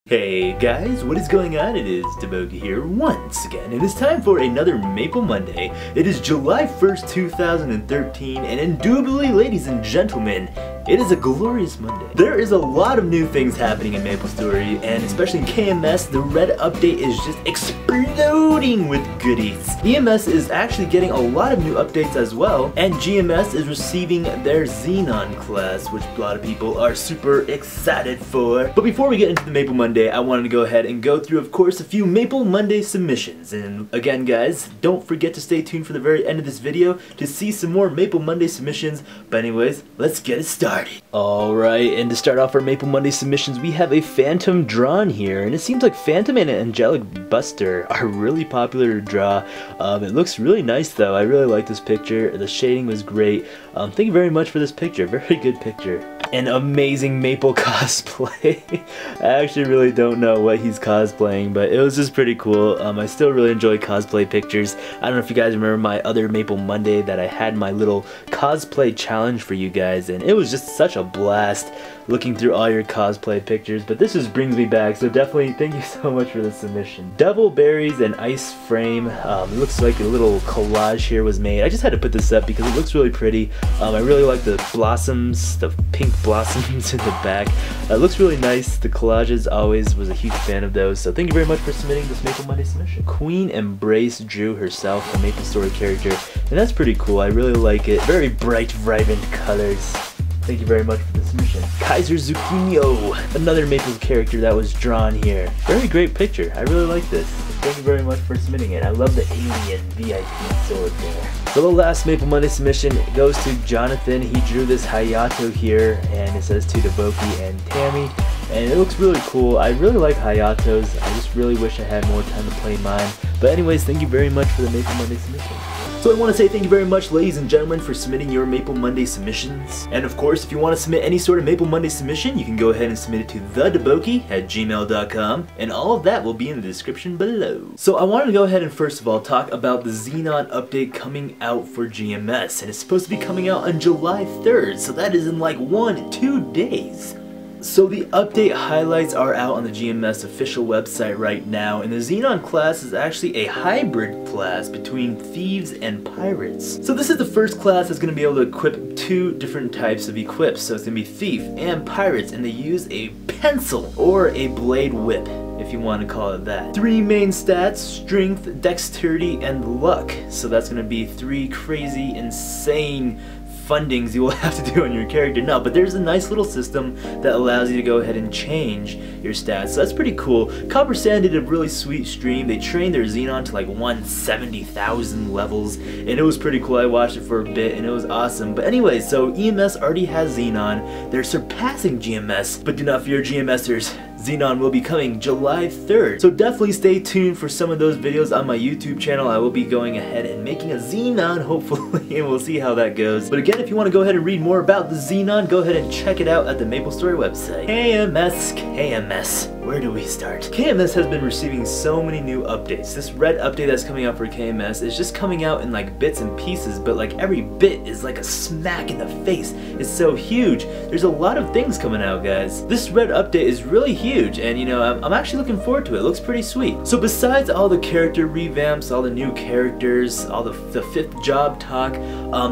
Hey guys, what is going on? It is DaBoki here once again. It is time for another Maple Monday. It is July 1st, 2013, and indubitably, ladies and gentlemen, it is a glorious Monday. There is a lot of new things happening in MapleStory, and especially in KMS, the red update is just exploding with goodies. EMS is actually getting a lot of new updates as well, and GMS is receiving their Xenon class, which a lot of people are super excited for. But before we get into the Maple Monday, I wanted to go ahead and go through, of course, a few Maple Monday submissions. And again, guys, don't forget to stay tuned for the very end of this video to see some more Maple Monday submissions. But anyways, let's get it started. Alright, and to start off our Maple Monday submissions, we have a Phantom drawn here. And it seems like Phantom and Angelic Buster are really popular to draw. It looks really nice though. I really like this picture. The shading was great. Thank you very much for this picture. Very good picture. An amazing Maple cosplay. I actually really don't know what he's cosplaying, but it was just pretty cool. I still really enjoy cosplay pictures. I don't know if you guys remember my other Maple Monday that I had my little cosplay challenge for you guys, and it was just such a blast looking through all your cosplay pictures, but this just brings me back, so definitely thank you so much for the submission. Devil Berries and Ice Frame. It looks like a little collage here was made. I just had to put this up because it looks really pretty. I really like the blossoms, the pink blossoms in the back. It looks really nice. The collages, always was a huge fan of those, so thank you very much for submitting this Maple Monday submission. Queen Embrace drew herself a MapleStory character, and that's pretty cool. I really like it. Very bright, vibrant colors. Thank you very much for the submission. Kaiser Zucchino, another Maple character that was drawn here. Very great picture. I really like this. Thank you very much for submitting it. I love the alien VIP sword there. So the last Maple Monday submission goes to Jonathan. He drew this Hayato here, and it says to DaBoki and Tammy. And it looks really cool. I really like Hayatos. I just really wish I had more time to play mine. But anyways, thank you very much for the Maple Monday submission. So I want to say thank you very much, ladies and gentlemen, for submitting your Maple Monday submissions. And of course, if you want to submit any sort of Maple Monday submission, you can go ahead and submit it to thedaboki@gmail.com, and all of that will be in the description below. So I wanted to go ahead and first of all talk about the Xenon update coming out for GMS, and it's supposed to be coming out on July 3rd, so that is in like 1-2 days. So the update highlights are out on the GMS official website right now, and the Xenon class is actually a hybrid class between thieves and pirates. So this is the first class that's going to be able to equip two different types of equips, so it's going to be thief and pirates, and they use a pencil or a blade whip, if you want to call it that. Three main stats: strength, dexterity, and luck. So that's going to be three crazy, insane fundings you will have to do on your character. No, but there's a nice little system that allows you to go ahead and change your stats, so that's pretty cool. Copper Sand did a really sweet stream. They trained their Xenon to like 170,000 levels, and it was pretty cool. I watched it for a bit, and it was awesome. But anyway, so EMS already has Xenon. They're surpassing GMS, but do not fear, GMSers. Xenon will be coming July 3rd, so definitely stay tuned for some of those videos on my YouTube channel. I will be going ahead and making a Xenon, hopefully, and we'll see how that goes. But again, if you want to go ahead and read more about the Xenon, go ahead and check it out at the MapleStory website. KMS, where do we start? KMS has been receiving so many new updates. This red update that's coming out for KMS is just coming out in like bits and pieces, but like every bit is like a smack in the face. It's so huge. There's a lot of things coming out, guys. This red update is really huge, and you know, I'm actually looking forward to it. It looks pretty sweet. So besides all the character revamps, all the new characters, all the fifth job talk,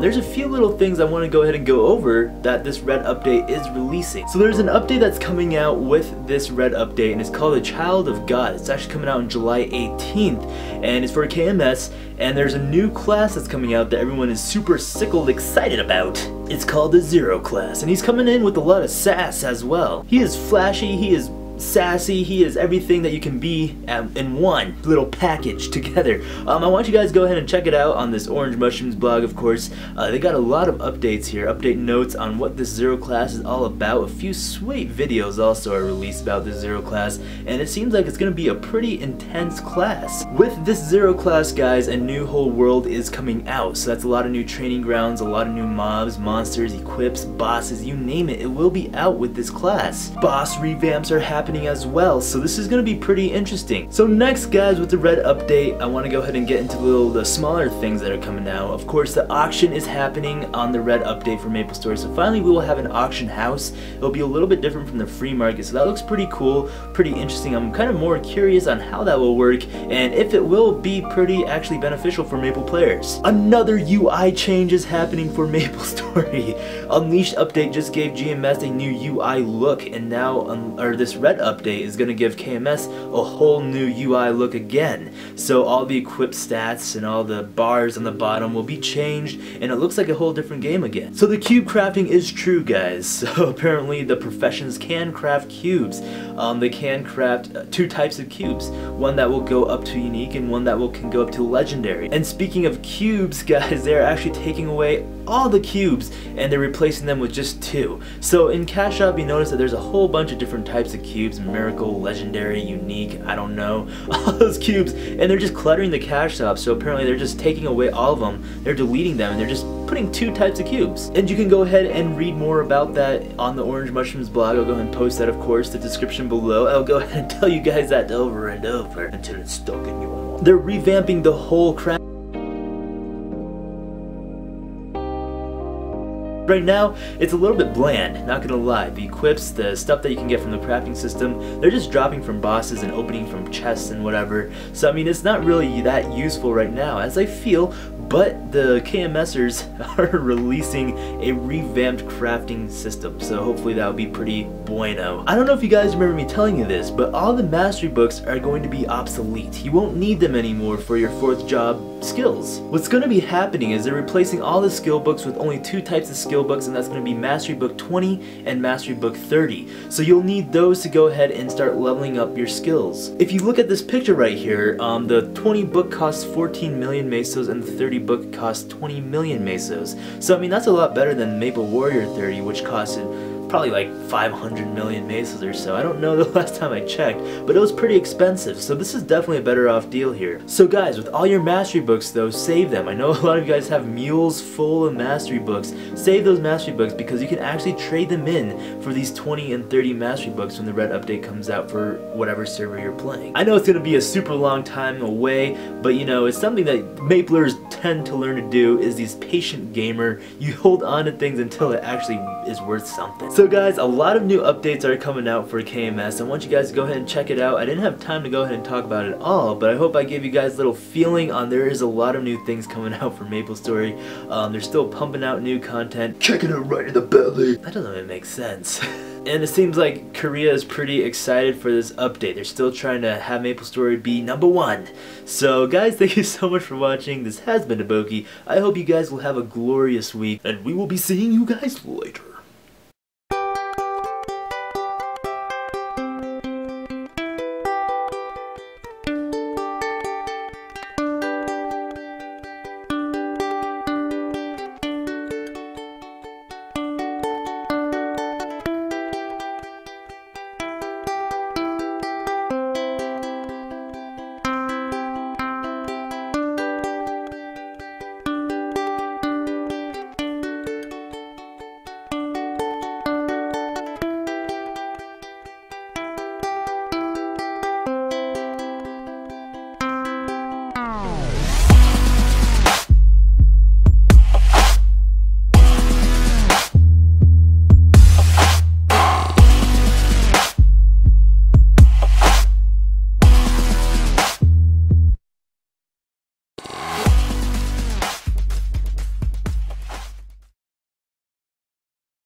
there's a few little things I want to go ahead and go over that this red update is releasing. So there's an update that's coming out with this red update, and it's called the Child of God. It's actually coming out on July 18th, and it's for KMS, and there's a new class that's coming out that everyone is super sickled excited about. It's called the Zero class, and he's coming in with a lot of sass as well. He is flashy, he is sassy, he is everything that you can be in one little package together. I want you guys to go ahead and check it out on this Orange Mushrooms blog, of course. They got a lot of updates here, update notes on what this Zero class is all about. A few sweet videos also are released about this Zero class, and it seems like it's going to be a pretty intense class. With this Zero class, guys, a new whole world is coming out, so that's a lot of new training grounds, a lot of new mobs, monsters, equips, bosses, you name it. It will be out with this class. Boss revamps are happening happening as well, so this is going to be pretty interesting. So next, guys, with the red update, I want to go ahead and get into the smaller things that are coming out. Of course, the auction is happening on the red update for MapleStory, so finally we will have an auction house. It'll be a little bit different from the free market, so that looks pretty cool, pretty interesting. I'm kind of more curious on how that will work and if it will be pretty actually beneficial for Maple players. Another UI change is happening for MapleStory. Unleashed update just gave GMS a new UI look, and now this red update is going to give KMS a whole new UI look again. So all the equipped stats and all the bars on the bottom will be changed, and it looks like a whole different game again. So the cube crafting is true, guys. So apparently the professions can craft cubes. They can craft two types of cubes, one that will go up to unique and one that can go up to legendary. And speaking of cubes, guys, they're actually taking away all the cubes and they're replacing them with just 2. So in Cash Shop, you notice that there's a whole bunch of different types of cubes: miracle, legendary, unique, I don't know, all those cubes, and they're just cluttering the Cash Shop. So apparently they're just taking away all of them, they're deleting them, and they're just putting 2 types of cubes. And you can go ahead and read more about that on the Orange Mushrooms blog. I'll go ahead and post that, of course, the description below. I'll go ahead and tell you guys that over and over until it's stuck in you. They're revamping the whole crap. Right now, it's a little bit bland, not gonna lie. The equips, the stuff that you can get from the crafting system, they're just dropping from bosses and opening from chests and whatever. So I mean, it's not really that useful right now, as I feel, but the KMSers are releasing a revamped crafting system, so hopefully that'll be pretty bueno. I don't know if you guys remember me telling you this, but all the mastery books are going to be obsolete. You won't need them anymore for your 4th job skills. What's going to be happening is they're replacing all the skill books with only 2 types of skill books, and that's going to be Mastery Book 20 and Mastery Book 30. So you'll need those to go ahead and start leveling up your skills. If you look at this picture right here, the 20 book costs 14 million mesos and the 30 book costs 20 million mesos. So I mean, that's a lot better than Maple Warrior 30, which costed probably like 500 million mesos or so. I don't know the last time I checked, but it was pretty expensive, so this is definitely a better off deal here. So guys, with all your mastery books though, save them. I know a lot of you guys have mules full of mastery books. Save those mastery books because you can actually trade them in for these 20 and 30 mastery books when the red update comes out for whatever server you're playing. I know it's going to be a super long time away, but you know, it's something that Maplers tend to learn to do, is these patient gamer. You hold on to things until it actually is worth something. So guys, a lot of new updates are coming out for KMS. I want you guys to go ahead and check it out. I didn't have time to go ahead and talk about it all, but I hope I gave you guys a little feeling on there is a lot of new things coming out for MapleStory. They're still pumping out new content. Checking it right in the belly. That doesn't even make sense. And it seems like Korea is pretty excited for this update. They're still trying to have MapleStory be #1. So guys, thank you so much for watching. This has been DaBoki. I hope you guys will have a glorious week, and we will be seeing you guys later.